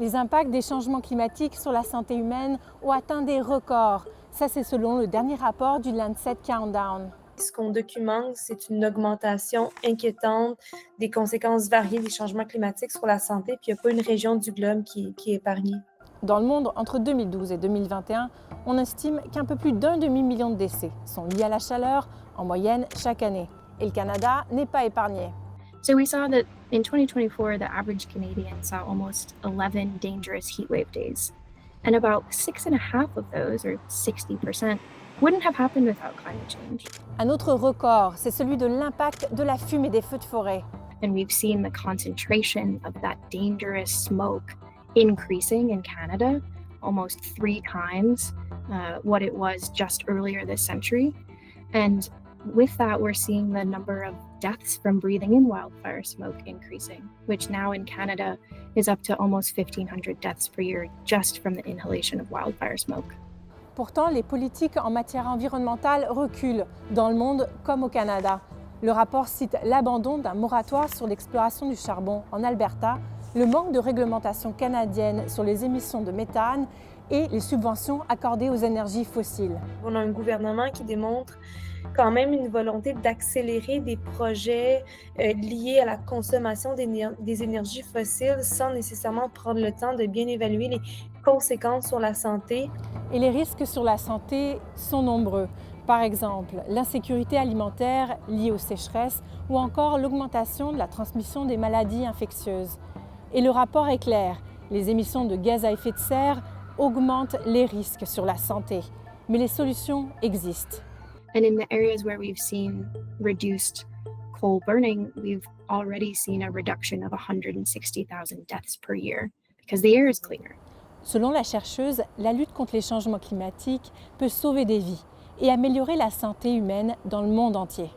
Les impacts des changements climatiques sur la santé humaine ont atteint des records. Ça, c'est selon le dernier rapport du Lancet Countdown. Ce qu'on documente, c'est une augmentation inquiétante des conséquences variées des changements climatiques sur la santé, puis il n'y a pas une région du globe qui est épargnée. Dans le monde, entre 2012 et 2021, on estime qu'un peu plus d'un demi-million de décès sont liés à la chaleur, en moyenne chaque année. Et le Canada n'est pas épargné. So we saw that in 2024, the average Canadian saw almost 11 dangerous heat wave days. And about 6.5 of those, or 60%, wouldn't have happened without climate change. Un autre record, c'est celui de l'impact de la fumée des feux de forêt. And we've seen the concentration of that dangerous smoke increasing in Canada, almost 3 times what it was just earlier this century. And with that, we're seeing the number of deaths from breathing in wildfire smoke increasing, which now in Canada is up to almost 1,500 deaths per year just from the inhalation of wildfire smoke. Pourtant, les politiques en matière environnementale reculent, dans le monde comme au Canada. Le rapport cite l'abandon d'un moratoire sur l'exploration du charbon en Alberta, le manque de réglementation canadienne sur les émissions de méthane et les subventions accordées aux énergies fossiles. On a un gouvernement qui démontre quand même une volonté d'accélérer des projets liés à la consommation des énergies fossiles sans nécessairement prendre le temps de bien évaluer les conséquences sur la santé. Et les risques sur la santé sont nombreux. Par exemple, l'insécurité alimentaire liée aux sécheresses ou encore l'augmentation de la transmission des maladies infectieuses. Et le rapport est clair, les émissions de gaz à effet de serre augmentent les risques sur la santé. Mais les solutions existent. And in the areas where we've seen reduced coal burning, we've already seen a reduction of 160,000 deaths per year because the air is cleaner. Selon la chercheuse, la lutte contre les changements climatiques peut sauver des vies et améliorer la santé humaine dans le monde entier.